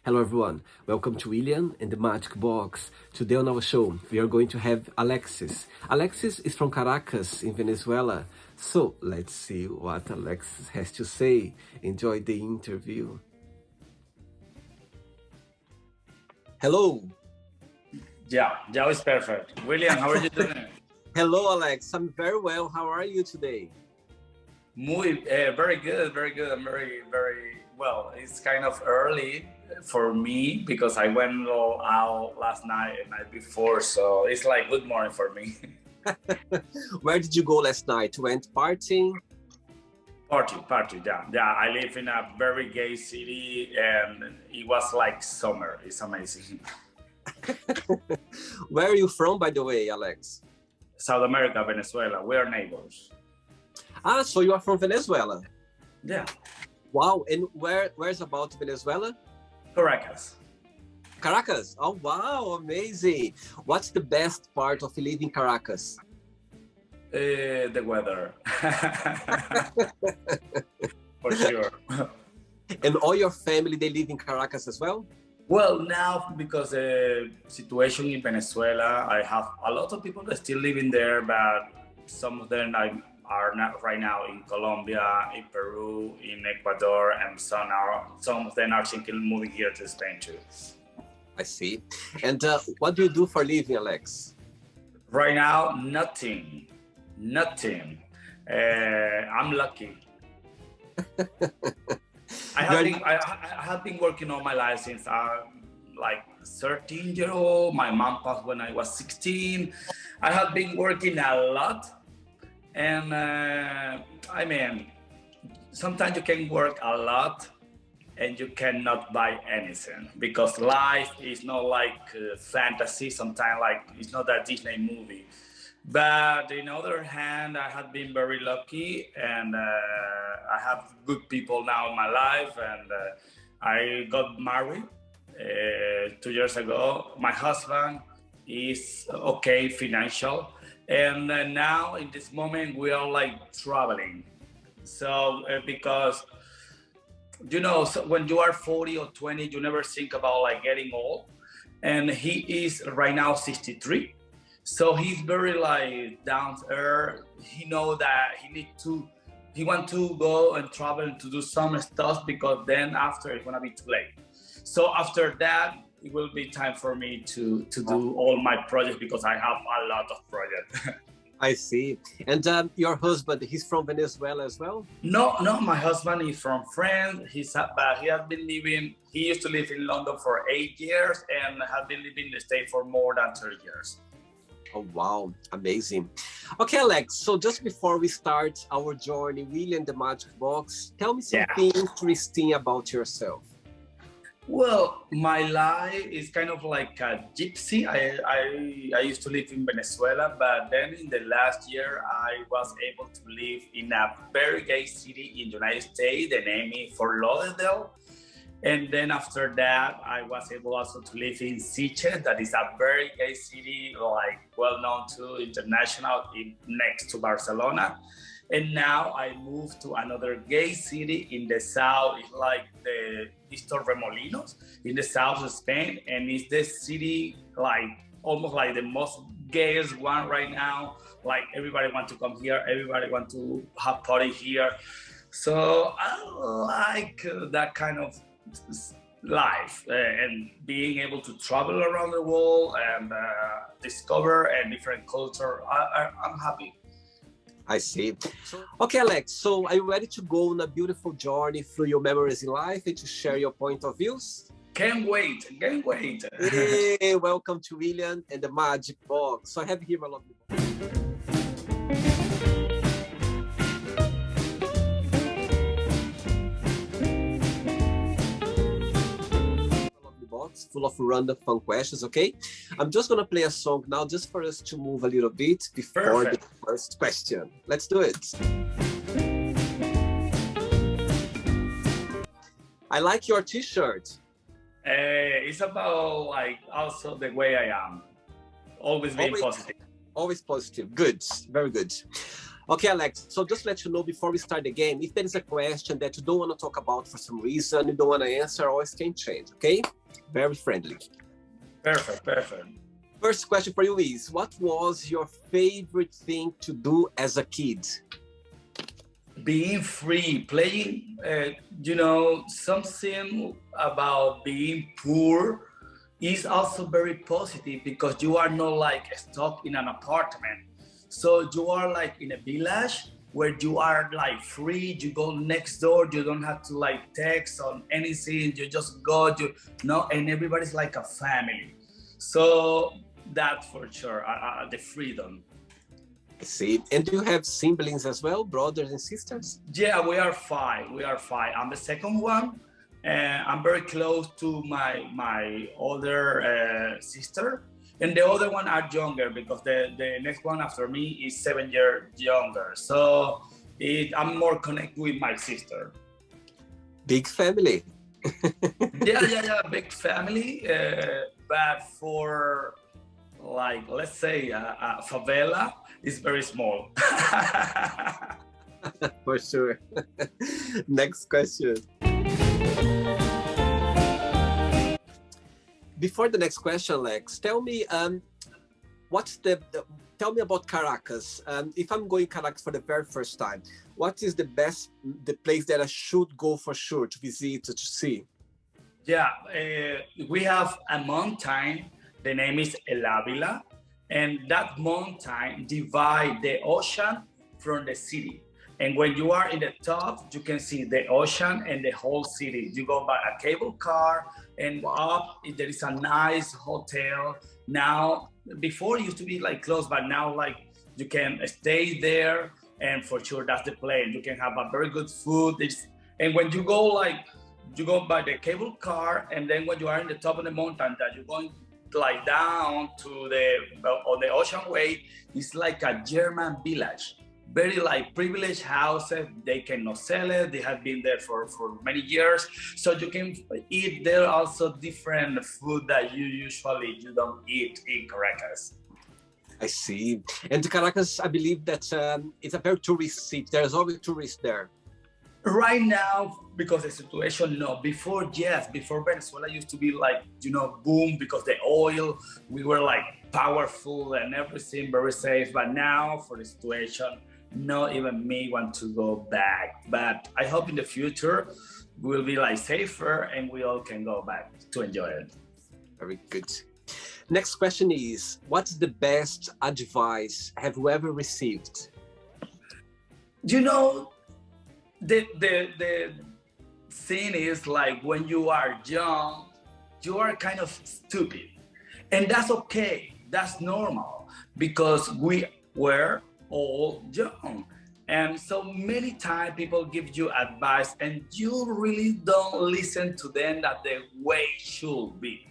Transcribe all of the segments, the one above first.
Hello everyone, welcome to William and the Magic Box. Today on our show, we are going to have Alexis. Alexis is from Caracas in Venezuela. So let's see what Alexis has to say. Enjoy the interview. Hello. Yeah, Jao is perfect. William, how are you doing? Hello Alex, I'm very well. How are you today? Very good, very good. I'm very well. It's kind of early for me because I went out last night and night before, so it's like good morning for me. Where did you go last night? Went partying? Party, yeah. Yeah, I live in a very gay city and it was like summer. It's amazing. Where are you from, by the way, Alex? South America, Venezuela. We are neighbors. Ah, so you are from Venezuela? Yeah. Wow, and where's about Venezuela? Caracas. Caracas? Oh, wow, amazing. What's the best part of living in Caracas? The weather. For sure. And all your family, they live in Caracas as well? Well, now because the situation in Venezuela, I have a lot of people that still living there, but some of them are not right now in Colombia, in Peru, in Ecuador, and some of them are thinking moving here to Spain too. I see. And what do you do for living, Alex? Right now, nothing. I'm lucky. I have been working all my life since like 13-year-old. My mom passed when I was 16. I have been working a lot. And I mean, sometimes you can work a lot and you cannot buy anything because life is not like fantasy. Sometimes like it's not a Disney movie. But on the other hand, I have been very lucky and I have good people now in my life. And I got married 2 years ago. My husband is okay financial. And now in this moment, we are like traveling. So because, so when you are 40 or 20, you never think about like getting old. And he is right now 63. So he's very like down to earth. He know that he want to go and travel and to do some stuff because then after it's gonna be too late. So after that, it will be time for me to do all my projects because I have a lot of projects. I see. And your husband, he's from Venezuela as well? No, my husband is from France. He used to live in London for 8 years and has been living in the States for more than 30 years. Oh, wow. Amazing. Okay, Alex. So just before we start our journey, William the Magic Box, tell me something interesting about yourself. Well, my life is kind of like a gypsy. I used to live in Venezuela, but then in the last year, I was able to live in a very gay city in the United States. The name is Fort Lauderdale. And then after that, I was able also to live in Siche, that is a very gay city, like well known to international, next to Barcelona. And now I moved to another gay city in the south. It's like it's Remolinos in the south of Spain. And it's the city like almost like the most gayest one right now. Like everybody wants to come here. Everybody wants to have party here. So I like that kind of life and being able to travel around the world and discover a different culture. I'm happy. I see. Okay, Alex, so are you ready to go on a beautiful journey through your memories in life and to share your point of views? Can't wait. Hey, welcome to William and the Magic Box. So I have here my lovely box full of random fun questions, okay? I'm just gonna play a song now just for us to move a little bit before the first question. Let's do it. I like your t-shirt. It's about like also the way I am. Always being positive. Always positive. Good. Very good. Okay, Alex, so just let you know before we start the game, if there is a question that you don't want to talk about for some reason, you don't want to answer, always can change, okay? Very friendly. Perfect, perfect. First question for you is, what was your favorite thing to do as a kid? Being free, playing, something about being poor is also very positive because you are not like stuck in an apartment. So you are like in a village where you are like free. You go next door. You don't have to like text on anything. You just go, and everybody's like a family. So that for sure, the freedom. I see. And do you have siblings as well, brothers and sisters? Yeah, we are five. We are five. I'm the second one. And I'm very close to my older sister, and the other one are younger because the next one after me is 7 years younger. So I'm more connected with my sister. Big family. yeah, big family. But for like, let's say a favela is very small. For sure. Next question. Before the next question, Alex, tell me tell me about Caracas. If I'm going Caracas for the very first time, what is the place that I should go for sure to visit, to see? Yeah, we have a mountain. The name is El Avila, and that mountain divides the ocean from the city. And when you are in the top, you can see the ocean and the whole city. You go by a cable car and up, there is a nice hotel. Now, before it used to be like closed, but now like you can stay there, and for sure that's the place. You can have a very good food. And when you go by the cable car, and then when you are in the top of the mountain, that you're going like down to on the ocean way, it's like a German village. Very like privileged houses. They cannot sell it. They have been there for many years. So you can eat there also different food that you don't eat in Caracas. I see. And Caracas, I believe that it's a very tourist city. There's always tourists there. Right now, because the situation, no. Before Venezuela used to be like, boom, because the oil, we were like powerful and everything, very safe. But now for the situation, not even me want to go back. But I hope in the future we'll be like safer and we all can go back to enjoy it. Very good. Next question is, what's the best advice have you ever received? The thing is, like, when you are young, you are kind of stupid. And that's okay. That's normal because we were all young. And so many times people give you advice and you really don't listen to them that the way should be.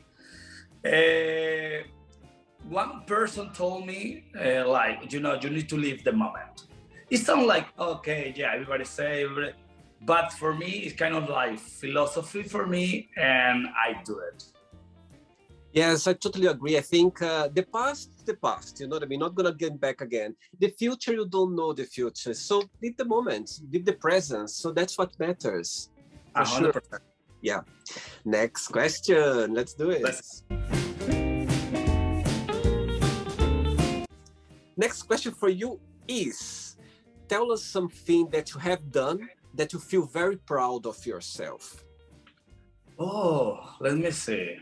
One person told me, you need to live the moment. It sounds like, okay, yeah, everybody say, but for me, it's kind of like philosophy for me, and I do it. Yes, I totally agree. I think the past is the past, you know what I mean? Not gonna get back again. The future, you don't know the future. So live the moment, live the present. So that's what matters. For 100%. Sure. Yeah. Next question. Let's do it. Next question for you is, tell us something that you have done that you feel very proud of yourself. Oh, let me see.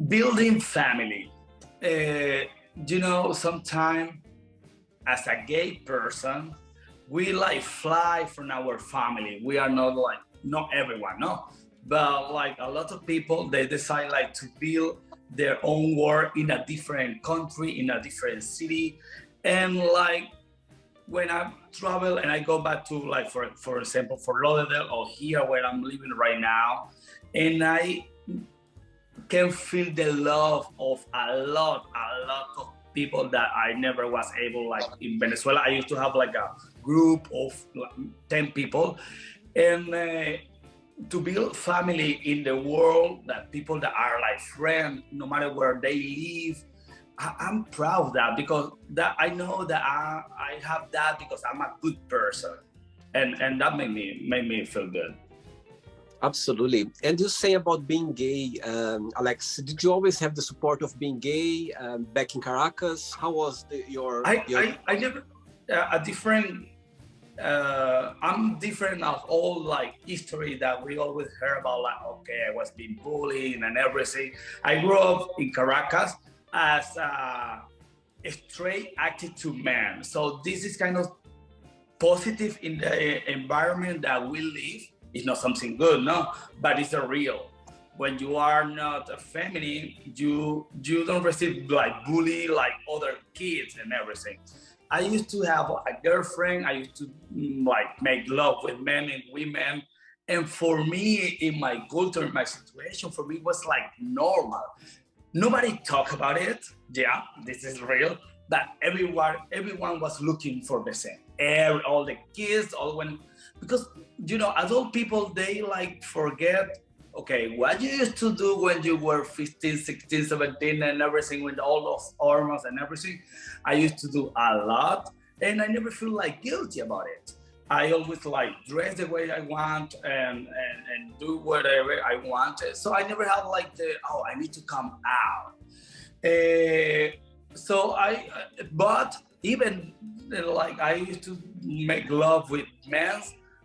Building family. Sometimes as a gay person, we like fly from our family. We are not everyone, no, but like a lot of people, they decide like to build their own world in a different country, in a different city. And like when I travel and I go back to, like, for example, Fort Lauderdale or here where I'm living right now, and I can feel the love of a lot of people that I never was able, like in Venezuela, I used to have like a group of 10 people. And to build family in the world, that people that are like friends, no matter where they live, I'm proud of that, because that I know that I have that because I'm a good person, and that made me feel good. Absolutely. And you say about being gay, Alex, did you always have the support of being gay back in Caracas? How was I never a different. I'm different of all like history that we always hear about. Like, okay, I was being bullied and everything. I grew up in Caracas as a straight attitude man, so this is kind of positive in the environment that we live. It's not something good, no, but it's a real. When you are not a feminine, you don't receive like bully like other kids and everything. I used to have a girlfriend. I used to like make love with men and women, and for me, in my culture, in my situation, for me it was like normal. Nobody talk about it. Yeah, this is real. But everyone was looking for the same. All the kids, all when, because adult people, they like forget. Okay, what you used to do when you were 15, 16, 17, and everything, with all those hormones and everything. I used to do a lot, and I never feel like guilty about it. I always like dress the way I want, and do whatever I wanted. So I never have like I need to come out. Uh, but even like I used to make love with men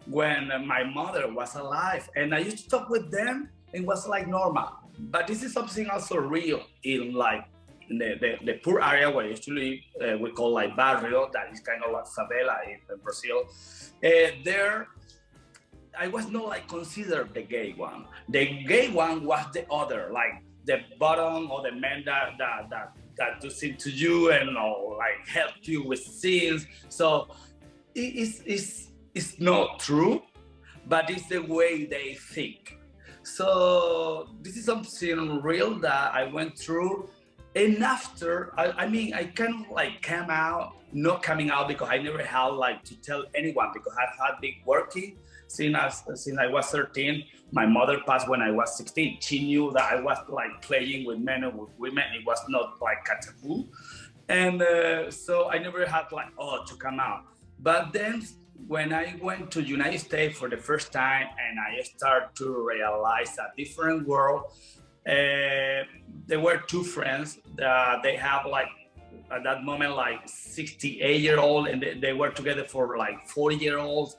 when my mother was alive, and I used to talk with them, and it was like normal. But this is something also real in like the poor area where usually we call like barrio, that is kind of like favela in Brazil. There, I was not like considered the gay one. The gay one was the other, like the bottom, or the man that do things to you and like help you with things. So it's not true, but it's the way they think. So this is something real that I went through. And after, I mean, I kind of like came out, not coming out because I never had like to tell anyone, because I had been working since I was 13. My mother passed when I was 16. She knew that I was like playing with men and with women. It was not like a taboo. And so I never had like, to come out. But then when I went to United States for the first time, and I started to realize a different world, there were two friends that they have like at that moment like 68-year-old, and they were together for like 40-year-olds,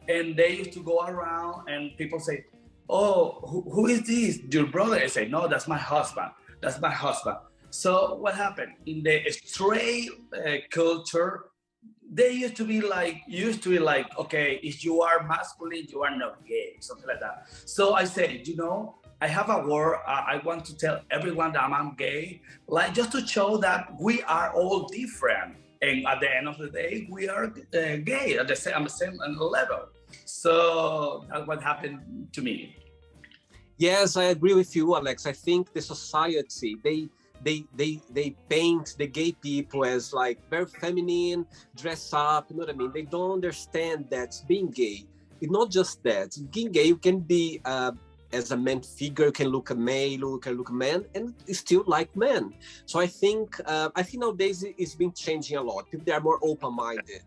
and they used to go around and people say, oh, who is this, your brother? I say, no, that's my husband. So what happened in the straight culture, they used to be like, okay, if you are masculine, you are not gay, something like that. So I said, I have a word. I want to tell everyone that I'm gay, like just to show that we are all different. And at the end of the day, we are gay at the same level. So that's what happened to me. Yes, I agree with you, Alex. I think the society, they paint the gay people as like very feminine, dress up, you know what I mean? They don't understand that being gay, it's not just that. Being gay, you can be as a man figure, you can look a male, you can look a man, and still like men. So I think nowadays it's been changing a lot. People, they are more open-minded.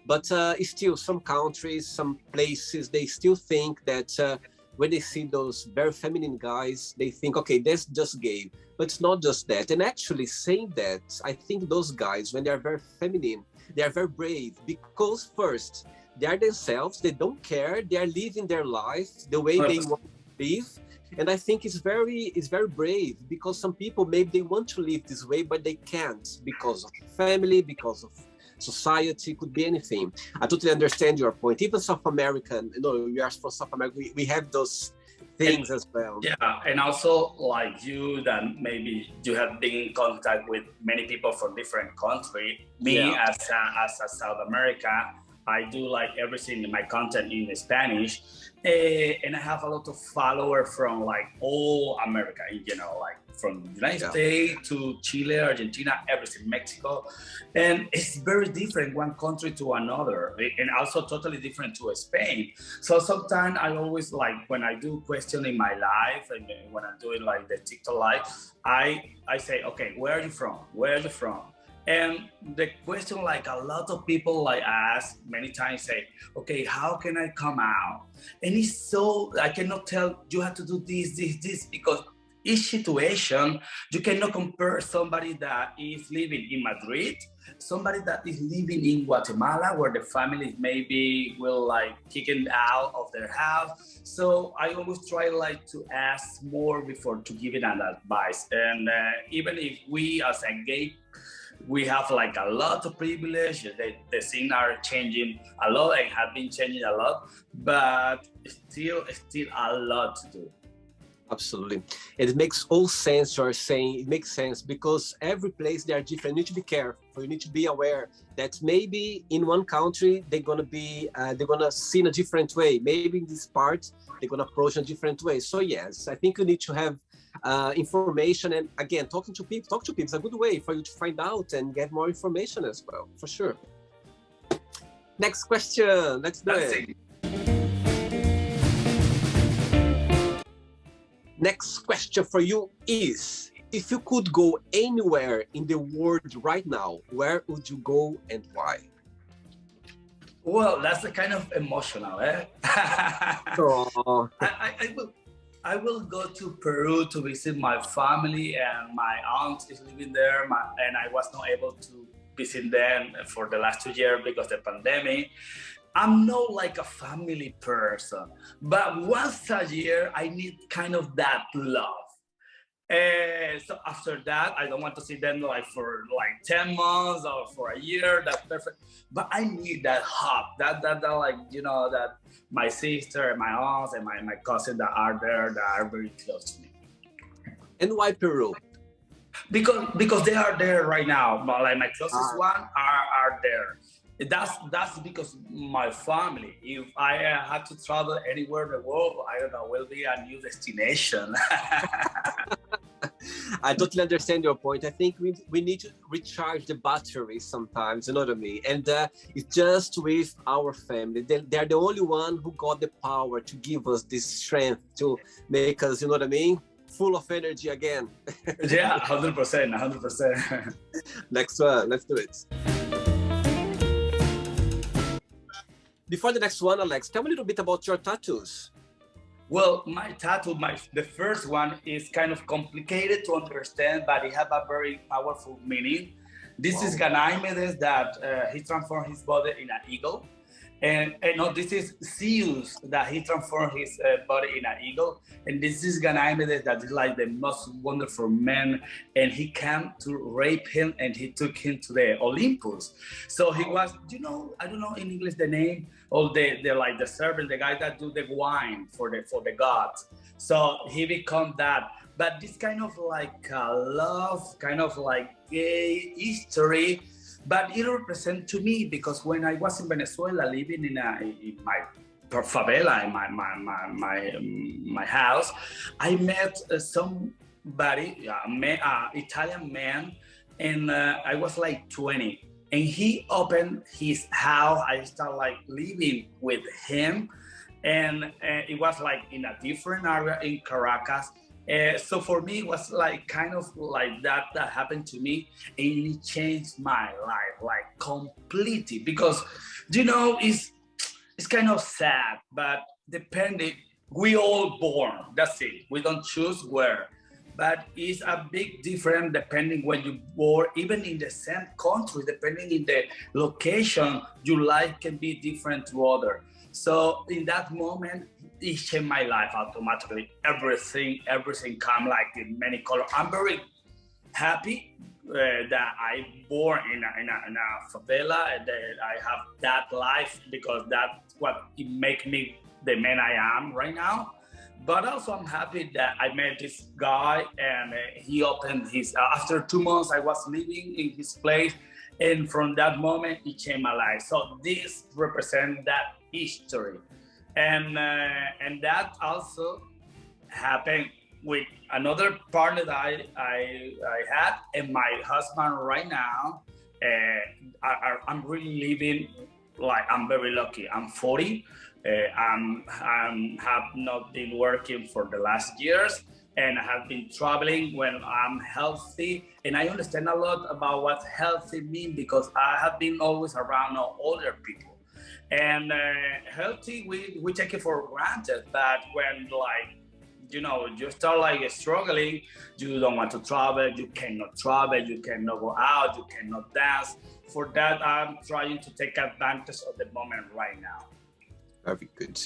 But still, some countries, some places, they still think that when they see those very feminine guys, they think, okay, that's just gay. But it's not just that. And actually saying that, I think those guys, when they are very feminine, they are very brave, because first, they are themselves, they don't care, they are living their life the way they want to live. And I think it's very brave, because some people, maybe they want to live this way, but they can't because of family, because of society, could be anything. I totally understand your point. Even South American, we are from South America, we have those things as well. Yeah, and also like you, that maybe you have been in contact with many people from different countries. Me, as a South America, I do like everything in my content in Spanish, and I have a lot of followers from like all America, like from the United States to Chile, Argentina, everything, Mexico. And it's very different one country to another, and also totally different to Spain. So sometimes I always like, when I do question in my life, and when I'm doing like the TikTok live, I say, okay, where are you from? Where are you from? And the question, like a lot of people like ask many times, say, okay, how can I come out? And it's so, I cannot tell you have to do this, because each situation, you cannot compare somebody that is living in Madrid, somebody that is living in Guatemala, where the family maybe will like kick out of their house. So I always try like to ask more before to give it an advice. And even if we as a gay, we have like a lot of privilege, the things are changing a lot and have been changing a lot, but still a lot to do. Absolutely. It makes all sense you're saying. It makes sense because every place they are different. You need to be careful. You need to be aware that maybe in one country they're gonna see in a different way. Maybe in this part they're gonna approach in a different way. So yes, I think you need to have information, and again, talk to people is a good way for you to find out and get more information as well, for sure. Next question. Let's do it. Next question for you is, if you could go anywhere in the world right now, where would you go and why? Well, that's a kind of emotional, eh? Oh. I will go to Peru to visit my family, and my aunt is living there, and I was not able to visit them for the last 2 years because of the pandemic. I'm not like a family person, but once a year, I need kind of that love. So after that, I don't want to see them like for like 10 months or for a year. That's perfect. But I need that hug, that like, you know, that my sister and my aunts and my cousin that are there, that are very close to me. And why Peru? Because they are there right now. Like my closest one are there. That's because my family. If I had to travel anywhere in the world, I don't know, will be a new destination. I totally understand your point. I think we need to recharge the battery sometimes, you know what I mean? And it's just with our family. They're the only one who got the power to give us this strength to make us, you know what I mean? Full of energy again. Yeah, 100%. Next one, let's do it. Before the next one, Alex, tell me a little bit about your tattoos. Well, my tattoo, the first one is kind of complicated to understand, but it has a very powerful meaning. This is Ganymedes, that he transformed his body in an eagle. And no, this is Zeus, that he transformed his body in an eagle. And this is Ganymedes, that is like the most wonderful man. And he came to rape him, and he took him to the Olympus. So he was, you know, I don't know in English the name, or the like the servant, the guy that do the wine for the gods. So he become that. But this kind of like love, kind of like gay history, but it represents to me, because when I was in Venezuela, living in my favela, in my house, I met somebody, Italian man, and I was like 20. And he opened his house. I started like living with him, and it was like in a different area in Caracas. So for me, it was like kind of like that happened to me, and it changed my life like completely, because, you know, it's kind of sad, but depending, we all born, that's it. We don't choose where, but it's a big difference depending when you born, even in the same country, depending in the location, your life can be different to other. So in that moment, it changed my life automatically. Everything come like in many colors. I'm very happy that I born in a favela, and that I have that life, because that's what it make me the man I am right now. But also I'm happy that I met this guy, and he opened his, after 2 months I was living in his place, and from that moment it changed my life. So this represents that history. And that also happened with another partner that I had and my husband right now. I'm really living like I'm very lucky. I'm 40. I'm have not been working for the last years, and I have been traveling when I'm healthy. And I understand a lot about what healthy means because I have been always around older people. And healthy, we take it for granted. But when you start like struggling, you don't want to travel, you cannot go out, you cannot dance. For that, I'm trying to take advantage of the moment right now. Very good.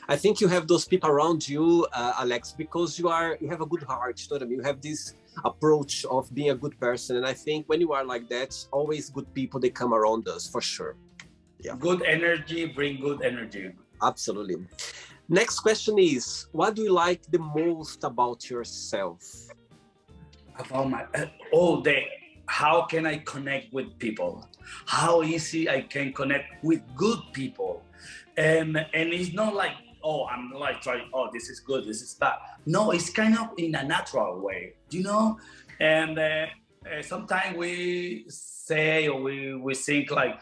I think you have those people around you, Alex, because you have a good heart. You know what I mean? You have this approach of being a good person, and I think when you are like that, always good people they come around us for sure. Yeah. Good energy bring good energy. Absolutely. Next question is, what do you like the most about yourself? About how can I connect with people? How easy I can connect with good people. And it's not like, I'm like trying, this is good, this is bad. No, it's kind of in a natural way, And sometimes we say or we think like,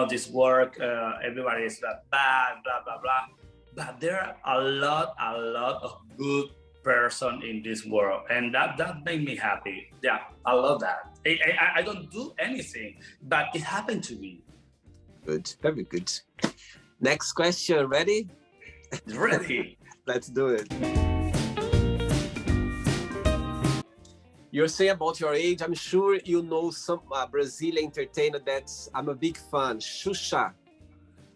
this work, everybody is bad, blah, blah, blah. But there are a lot of good person in this world, and that made me happy. Yeah, I love that. I don't do anything, but it happened to me. Good, very good. Next question, ready? Ready. Let's do it. You're saying about your age, I'm sure you know some Brazilian entertainer that I'm a big fan, Xuxa.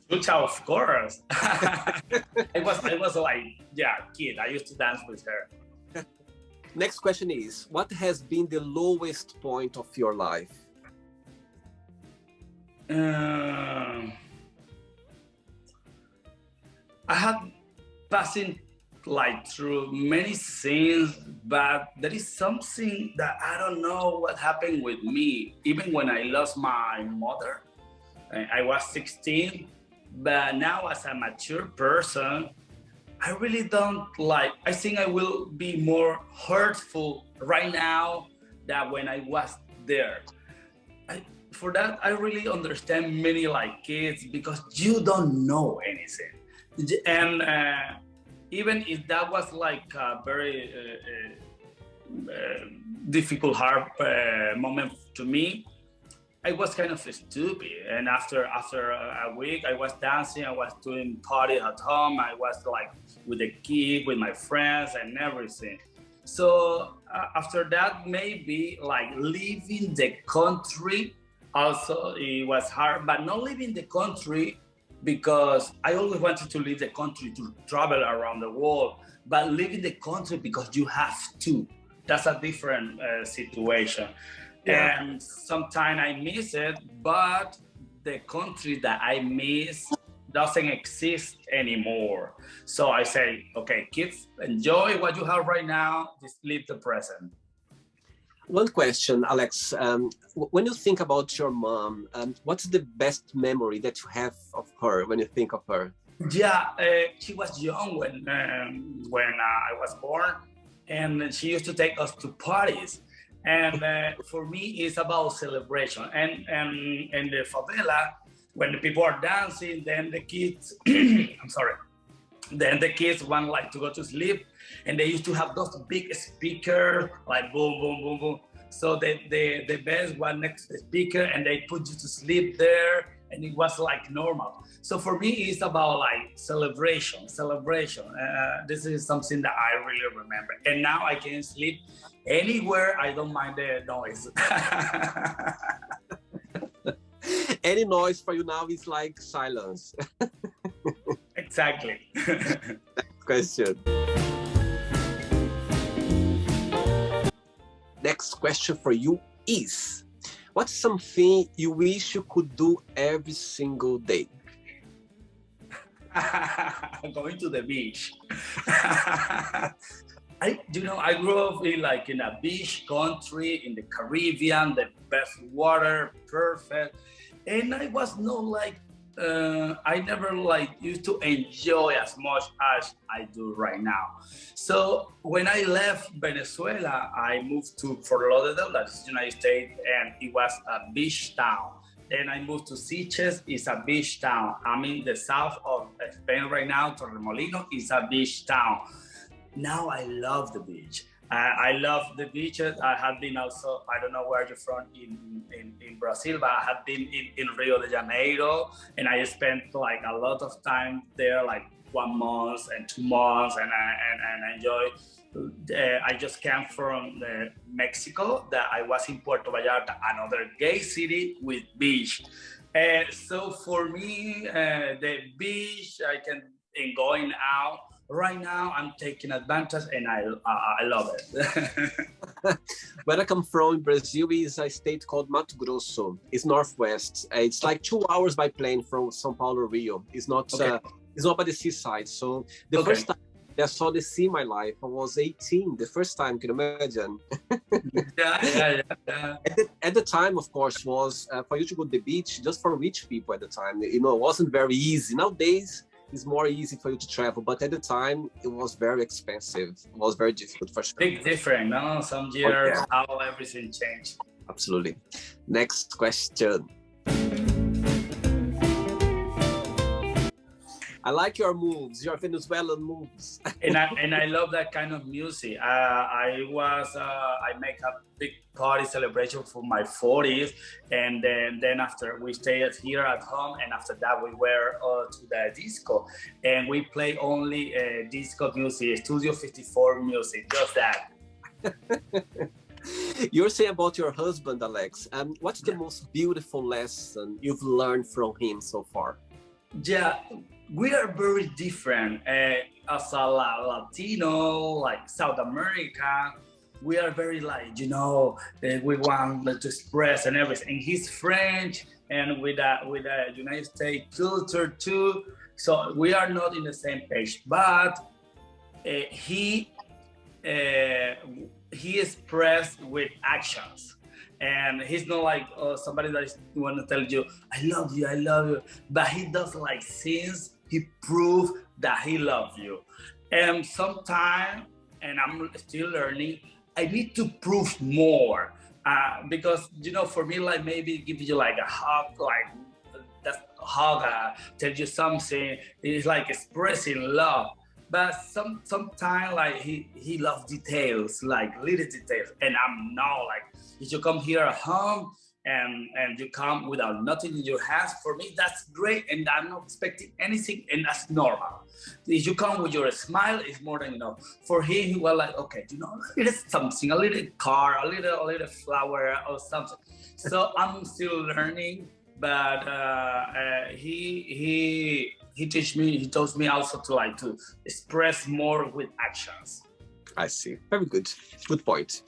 Xuxa, of course. I was like, kid. I used to dance with her. Next question is, what has been the lowest point of your life? I have passing through many things, but there is something that I don't know what happened with me. Even when I lost my mother, I was 16, but now as a mature person, I really don't I think I will be more hurtful right now than when I was there. For that, I really understand many kids because you don't know anything. And even if that was a very difficult, hard moment to me, I was kind of stupid. And after a week, I was dancing, I was doing party at home, I was with the kid, with my friends and everything. So after that, maybe leaving the country, also it was hard, but not leaving the country because I always wanted to leave the country to travel around the world, but leaving the country because you have to. That's a different situation. Yeah. And sometimes I miss it, but the country that I miss doesn't exist anymore. So I say, okay, kids, enjoy what you have right now, just live the present. One question, Alex. When you think about your mom, what's the best memory that you have of her when you think of her? Yeah, she was young when I was born, and she used to take us to parties. And for me, it's about celebration. And in the favela, when the people are dancing, then the kids, then the kids want to go to sleep. And they used to have those big speakers, boom, boom, boom, boom. So the best one next to the speaker, and they put you to sleep there, and it was normal. So for me, it's about celebration. This is something that I really remember. And now I can sleep anywhere. I don't mind the noise. Any noise for you now is like silence. Exactly. Next question. Next question for you is, what's something you wish you could do every single day? Going to the beach. I grew up in a beach country in the Caribbean, the best water, perfect. And I was not I never like used to enjoy as much as I do right now. So when I left Venezuela, I moved to Fort Lauderdale, that's the United States, and it was a beach town. Then I moved to Sitges, it's a beach town. I'm in the south of Spain right now. Torremolinos is a beach town. Now I love the beach. I love the beaches. I have been also, I don't know where you're from in Brazil, but I have been in Rio de Janeiro, and I spent like a lot of time there, like 1 month and 2 months, and I enjoy. I just came from Mexico, that I was in Puerto Vallarta, another gay city with beach. So for me, the beach, I can, and going out, right now I'm taking advantage, and I love it. Where I come from, Brazil is a state called Mato Grosso. It's northwest. It's like 2 hours by plane from São Paulo, Rio. It's not by the seaside. So the first time I saw the sea in my life, I was 18. The first time, can you imagine? Yeah. At the time, of course, was for you to go to the beach just for rich people at the time. You know, it wasn't very easy. Nowadays, it's more easy for you to travel, but at the time it was very expensive. It was very difficult for sure. Big difference, no? Some years, how everything changed. Absolutely. Next question. I like your moves, your Venezuelan moves. and I love that kind of music. I make a big party celebration for my 40th, and then after we stayed here at home, and after that we were to the disco, and we play only disco music, Studio 54 music, just that. You're saying about your husband, Alex. What's the most beautiful lesson you've learned from him so far? Yeah, we are very different. As a Latino, like South America, we are very like, we want to express and everything. And he's French, and with the United States culture too. So we are not in the same page. But he expressed with actions. And he's not like somebody that is want to tell you, I love you, but he does like since he proved that he loves you. And sometimes, and I'm still learning, I need to prove more, because for me, like maybe give you like a hug, like that hug, tell you something, it's like expressing love. But sometimes like he loves details, like little details, and I'm not like, if you come here at home and you come without nothing in your hands, for me that's great, and I'm not expecting anything, and that's normal. If you come with your smile, it's more than enough. For him, he was like, okay, a little something, a little car, a little flower or something. So I'm still learning, but he tells me also to express more with actions. I see. Very good. Good point.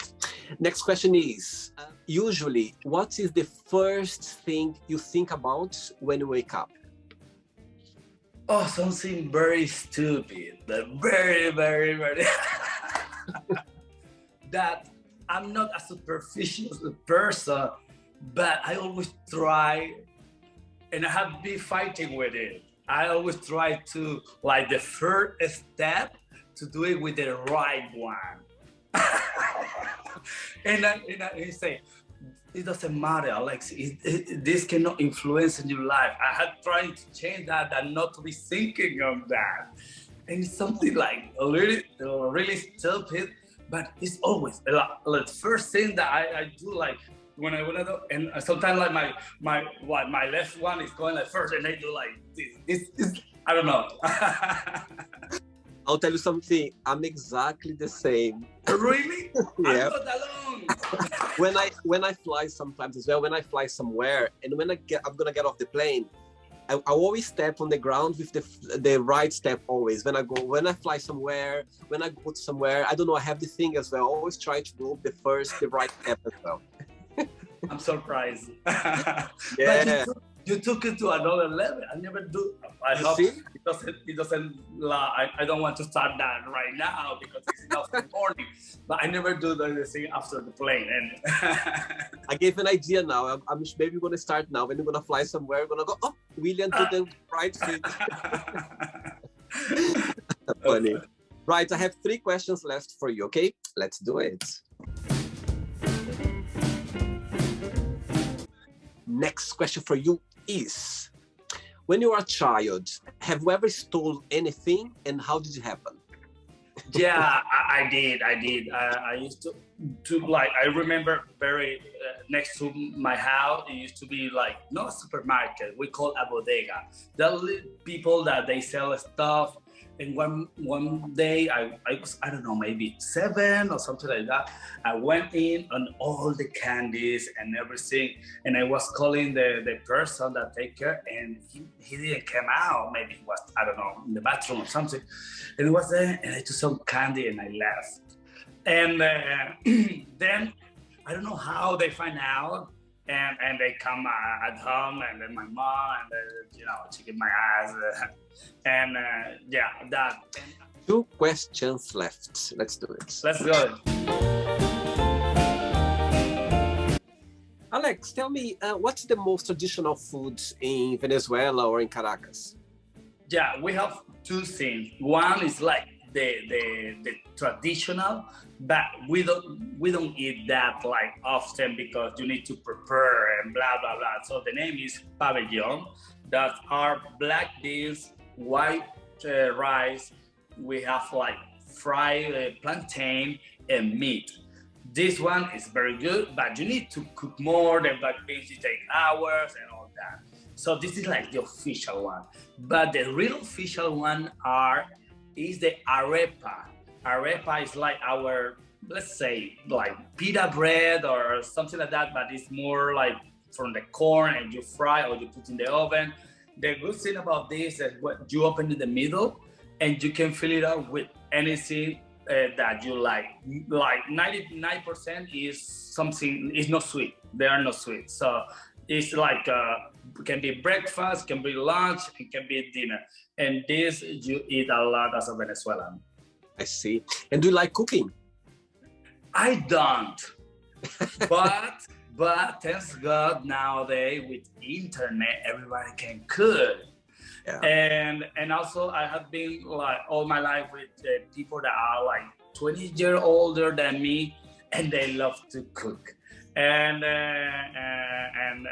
Next question is, usually, what is the first thing you think about when you wake up? Oh, something very stupid, but very, very, very... that I'm not a superficial person, but I always try, and I have been fighting with it. I always try to, like the first step, to do it with the right one. and I say, it doesn't matter, Alex. This cannot influence in your life. I had tried to change that and not to be thinking of that. And it's something like a little, really stupid, but it's always the first thing that I do, like when I want to do, and sometimes like my left one is going like first, and I do like this. I don't know. I'll tell you something. I'm exactly the same. Really? Yeah. I'm not alone. when I fly sometimes as well, when I fly somewhere, and when I'm gonna get off the plane, I always step on the ground with the right step always. When I fly somewhere, when I go to somewhere, I don't know, I have the thing as well. I always try to go the right step as well. I'm surprised. Yeah. But you took it to another level. I never do. I hope, I don't want to start that right now because it's enough in the morning. But I never do the thing after the plane. And I gave an idea now. I'm maybe going to start now. When you're going to fly somewhere, you're going to go, oh, William to the right seat. Funny. Right, I have 3 questions left for you, okay? Let's do it. Next question for you is, when you were a child, have you ever stole anything and how did it happen? Yeah, I did. I used to like, I remember very next to my house, it used to be like, not a supermarket, we call a bodega. There are people that they sell stuff. And one day I was, I don't know, maybe 7 or something like that. I went in on all the candies and everything. And I was calling the person that take care, and he didn't come out. Maybe he was, I don't know, in the bathroom or something. And he was there, and I took some candy and I left. And then I don't know how they find out. And they come at home, and then my mom, and she get my ass, and yeah, that. 2 questions left. Let's do it. Let's go. Alex, tell me, what's the most traditional food in Venezuela or in Caracas? Yeah, we have 2 things. One is like the traditional, but we don't eat that like often because you need to prepare and blah blah blah. So the name is pabellon. That are black beans, white rice. We have like fried plantain and meat. This one is very good, but you need to cook more. The black beans, it take hours and all that. So this is like the official one. But the real official one is the arepa. Arepa is like our, let's say, like pita bread or something like that, but it's more like from the corn, and you fry or you put in the oven. The good thing about this is what you open in the middle, and you can fill it up with anything that you like. Like 99% is something, is not sweet. They are not sweet. So it's like, can be breakfast, can be lunch, it can be dinner. And this you eat a lot as a Venezuelan. I see. And do you like cooking? I don't. But thanks God nowadays with internet, everybody can cook. Yeah. And also I have been like all my life with people that are like 20 years older than me, and they love to cook. And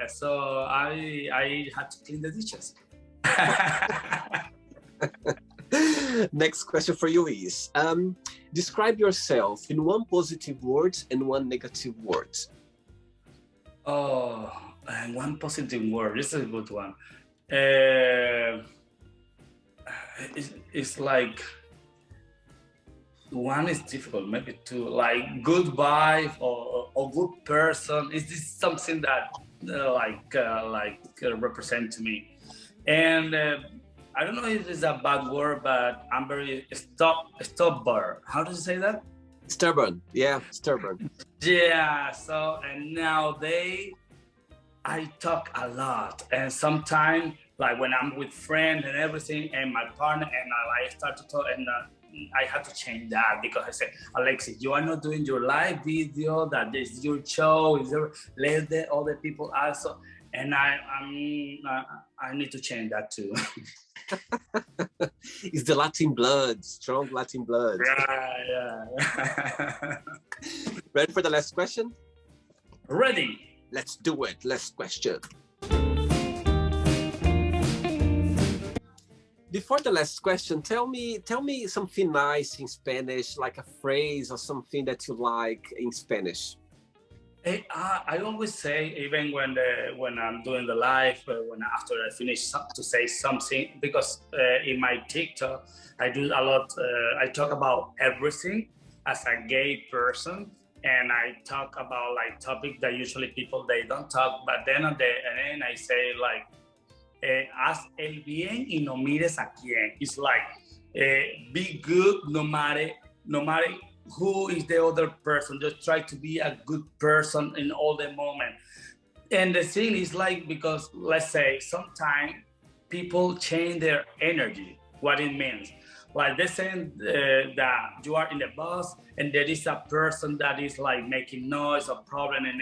so I had to clean the dishes. Next question for you is, describe yourself in 1 positive word and 1 negative word. Oh, and 1 positive word. This is a good one. It's like, 1 is difficult, maybe 2, like good vibe or good person. Is this something that represent to me? And I don't know if it's a bad word, but I'm very stubborn. How do you say that? Stubborn. Yeah, stubborn. Yeah. So, and nowadays I talk a lot, and sometimes like when I'm with friends and everything, and my partner and I start to talk, and I have to change that because I say, Alexis, you are not doing your live video. That is your show. Let the other people also. And I need to change that too. It's the Latin blood, strong Latin blood. Yeah. Ready for the last question? Ready. Let's do it. Last question. Before the last question, tell me something nice in Spanish, like a phrase or something that you like in Spanish. I always say, even when I'm doing the live, after I finish to say something, because in my TikTok I do a lot. I talk about everything as a gay person, and I talk about like topics that usually people they don't talk. But then at the end I say like, haz el bien y no mires a quién. It's like, be good no matter who is the other person. Just try to be a good person in all the moment. And the thing is like, because let's say sometimes people change their energy. what it means. Like they saying that you are in the bus and there is a person that is like making noise or problem and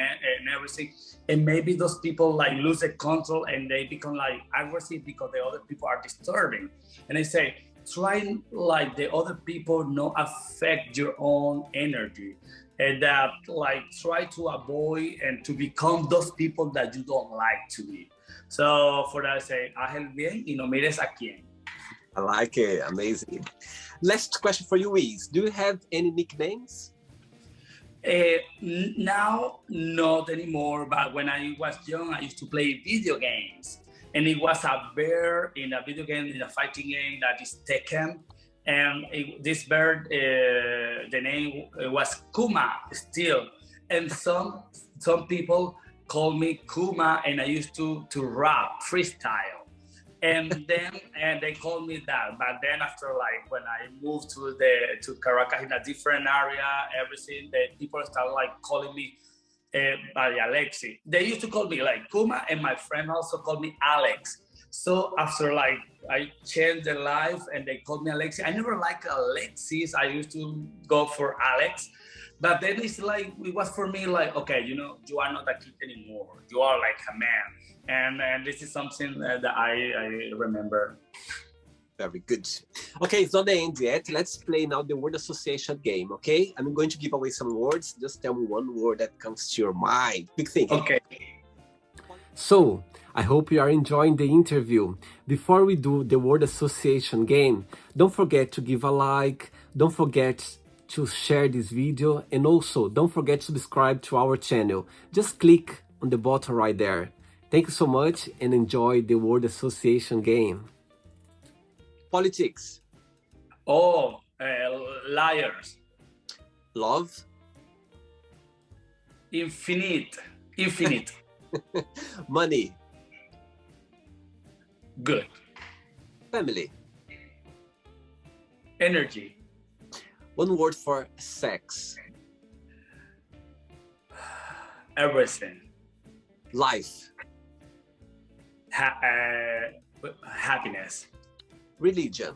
everything, and maybe those people like lose the control and they become like aggressive because the other people are disturbing. And they say try like the other people not affect your own energy, and that like try to avoid and to become those people that you don't like to be. So for that I say haz el bien y no mires a quién. I like it. Amazing. Last question for you is, do you have any nicknames? Now, not anymore, but when I was young, I used to play video games. And it was a bear in a video game, in a fighting game that is Tekken. And this bird, the name was Kuma still. And some people call me Kuma, and I used to rap freestyle. And then they called me that. But then after like when I moved to Caracas in a different area, everything, the people started like calling me by Alexis. They used to call me like Kuma, and my friend also called me Alex. So after like I changed the life and they called me Alexis. I never liked Alexis. I used to go for Alex. But then it's like, it was for me like, okay, you know, you are not a kid anymore. You are like a man. And this is something that I remember. Very good. Okay, it's not the end yet. Let's play now the word association game, okay? I'm going to give away some words. Just tell me one word that comes to your mind. Big thing. Okay. So, I hope you are enjoying the interview. Before we do the word association game, don't forget to give a like. Don't forget to share this video. And also, don't forget to subscribe to our channel. Just click on the button right there. Thank you so much and enjoy the word association game. Politics. Oh, liars. Love. Infinite. Money. Good. Family. Energy. One word for sex. Everything. Life. Happiness. Religion.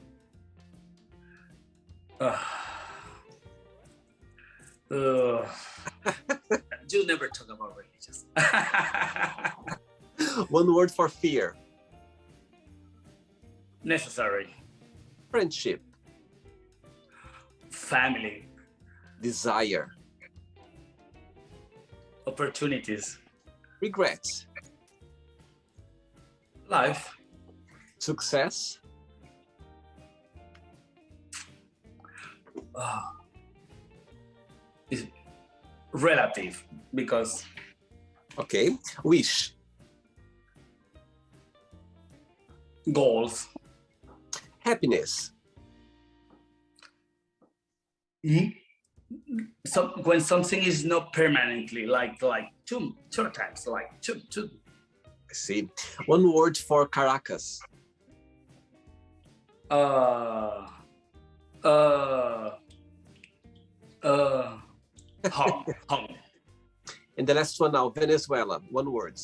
You never talk about religious. One word for fear. Necessary. Friendship. Family. Desire. Opportunities. Regrets. Life. Success. Is relative because Okay. Wish. goals. Happiness. So when something is not permanently, like two times, like two. I see. One word for Caracas. Home. And the last one now, Venezuela. One word.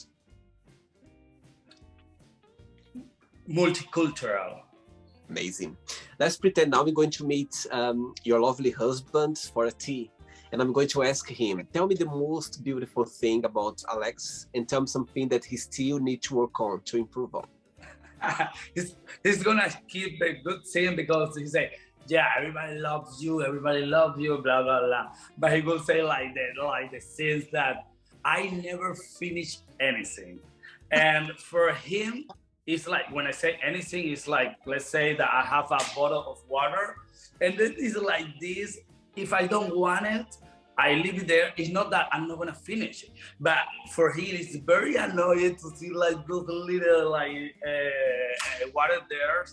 Multicultural. Amazing. Let's pretend now we're going to meet your lovely husband for a tea. And I'm going to ask him, tell me the most beautiful thing about Alex and tell me something that he still needs to work on to improve on. he's gonna keep a good thing because he say, yeah, everybody loves you, blah blah blah. But he will say like the sense that I never finish anything. And for him, it's like when I say anything, it's like, let's say that I have a bottle of water, and then it's like this. If I don't want it, I leave it there. It's not that I'm not gonna finish it, but for him, it's very annoying to see like those little like water there,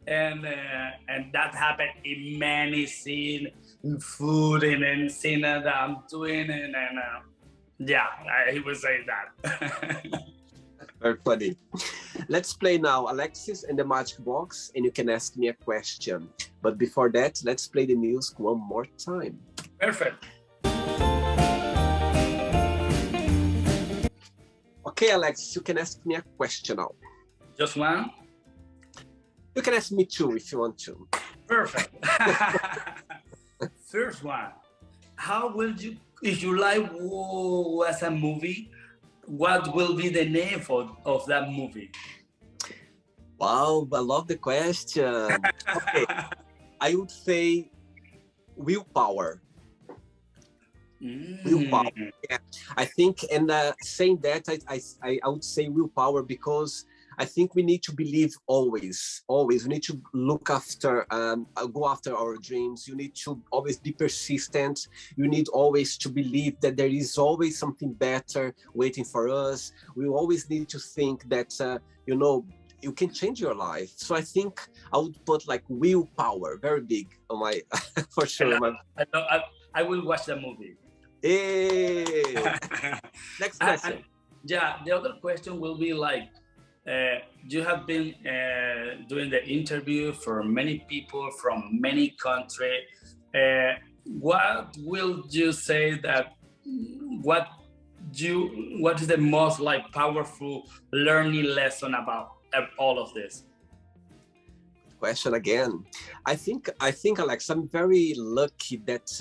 and that happened in many scenes, in food and in scene that I'm doing, and yeah, he would say that. Very funny. Let's play now Alexis and the Magic Box, and you can ask me a question. But before that, let's play the music one more time. Perfect. Okay, Alexis, you can ask me a question now. Just one? You can ask me too if you want to. Perfect. First one, how will you, if your life was a movie, what will be the name of that movie? Wow, I love the question. Okay, I would say willpower. Willpower. Yeah. I think, and saying that, I would say willpower because I think we need to believe always. We need to look after, go after our dreams. You need to always be persistent. You need always to believe that there is always something better waiting for us. We always need to think that, you can change your life. So I think I would put like willpower, very big on my, for sure. I will watch the movie. Hey. Next question. Yeah, the other question will be like, you have been doing the interview for many people from many countries. What will you say that what is the most like powerful learning lesson about all of this? Question again. I think, Alex, I'm very lucky that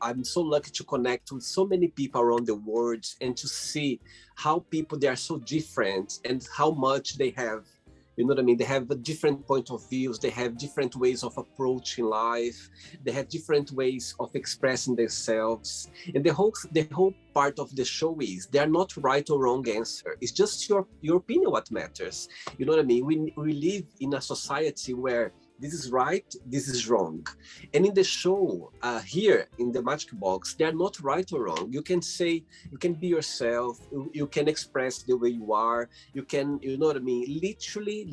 I'm so lucky to connect with so many people around the world and to see how people, they are so different and how much they have, you know what I mean? They have a different point of views. They have different ways of approaching life. They have different ways of expressing themselves. And the whole part of the show is there are not right or wrong answer. It's just your opinion what matters. You know what I mean? We live in a society where this is right, this is wrong. And in the show, here in the Magic Box, they're not right or wrong. You can say, you can be yourself, you can express the way you are, you can, you know what I mean, literally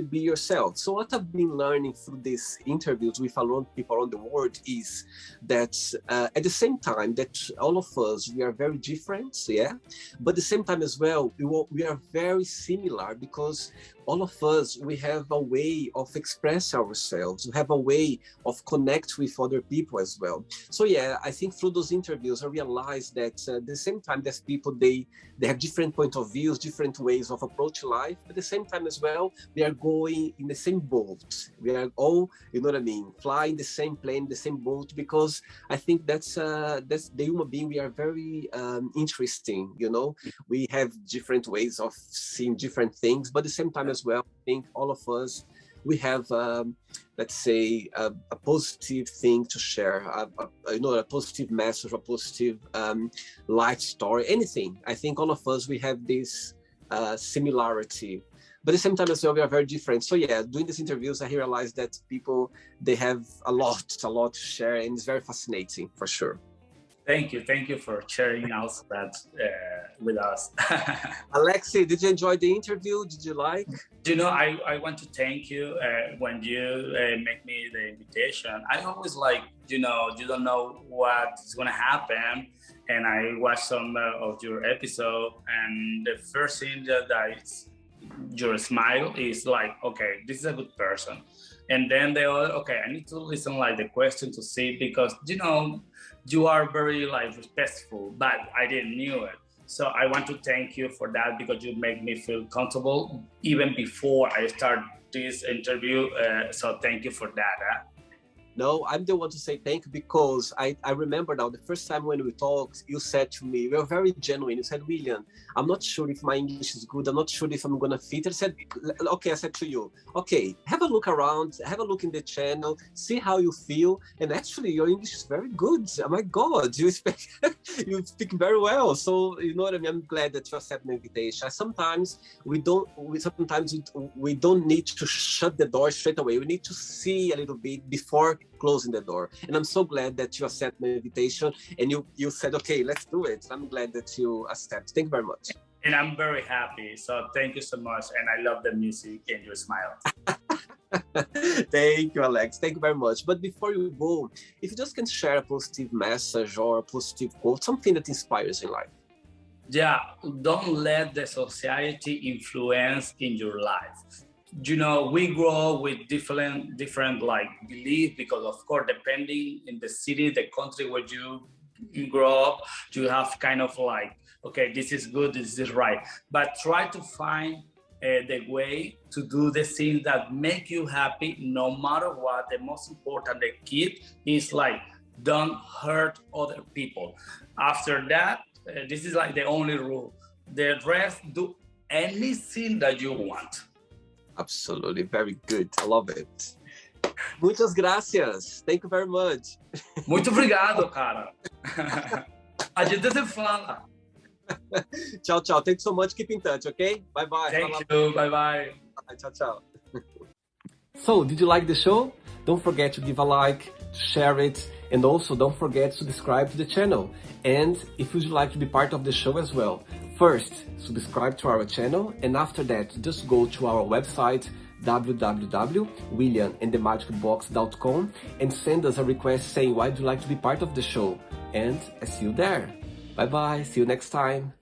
be yourself. So what I've been learning through these interviews with a lot of people around the world is that at the same time that all of us, we are very different, yeah? But at the same time as well, we are very similar because all of us, we have a way of express ourselves. We have a way of connect with other people as well. So yeah, I think through those interviews, I realized that at the same time, there's people, they have different point of views, different ways of approaching life. But at the same time as well, we are going in the same boat. We are all, you know what I mean, flying the same plane, the same boat, because I think that's the human being. We are very interesting, you know. We have different ways of seeing different things, but at the same time as well, I think all of us, we have, let's say, a positive thing to share, a positive message, a positive life story, anything. I think all of us, we have this similarity. But at the same time as well, we are very different. So yeah, doing these interviews, I realized that people, they have a lot to share, and it's very fascinating, for sure. Thank you for sharing also that with us. Alexi, did you enjoy the interview? Did you like? You know, I want to thank you when you make me the invitation. I always like, you don't know what's going to happen. And I watched some of your episode, and the first thing that your smile is like, okay, this is a good person. And then they all, okay, I need to listen like the question to see, because, you are very like respectful, but I didn't knew it. So I want to thank you for that, because you make me feel comfortable even before I start this interview. So thank you for that. No, I'm the one to say thank you, because I remember now the first time when we talked, you said to me, we were very genuine. You said, William, I'm not sure if my English is good. I'm not sure if I'm going to fit. I said, okay, I said to you, okay, have a look around, have a look in the channel, see how you feel. And actually, your English is very good. Oh my God, you speak very well. So, you know what I mean? I'm glad that you accept my invitation. Sometimes we don't need to shut the door straight away. We need to see a little bit before closing the door. And I'm so glad that you accept my invitation, and you said, okay, let's do it. I'm glad that you accept. Thank you very much. And I'm very happy. So thank you so much. And I love the music and your smile. Thank you, Alex. Thank you very much. But before you go, if you just can share a positive message or a positive quote, something that inspires in life. Yeah, don't let the society influence in your life. We grow with different like belief, because of course, depending in the city, the country where you grow up, you have kind of like, okay, this is good, this is right. But try to find the way to do the things that make you happy no matter what. The most important, the key is like, don't hurt other people. After that, this is like the only rule. The rest, do anything that you want. Absolutely, very good. I love it. Muchas gracias. Thank you very much. Muito obrigado, cara. A gente se fala. Ciao, ciao. Thank you so much. Keep in touch, okay? Bye-bye. Thank you. Bye-bye. Ciao, ciao. So, did you like the show? Don't forget to give a like, to share it, and also don't forget to subscribe to the channel. And if you'd like to be part of the show as well, first, subscribe to our channel, and after that, just go to our website, www.williamandthemagicbox.com, and send us a request saying why you'd like to be part of the show. And I see you there. Bye-bye. See you next time.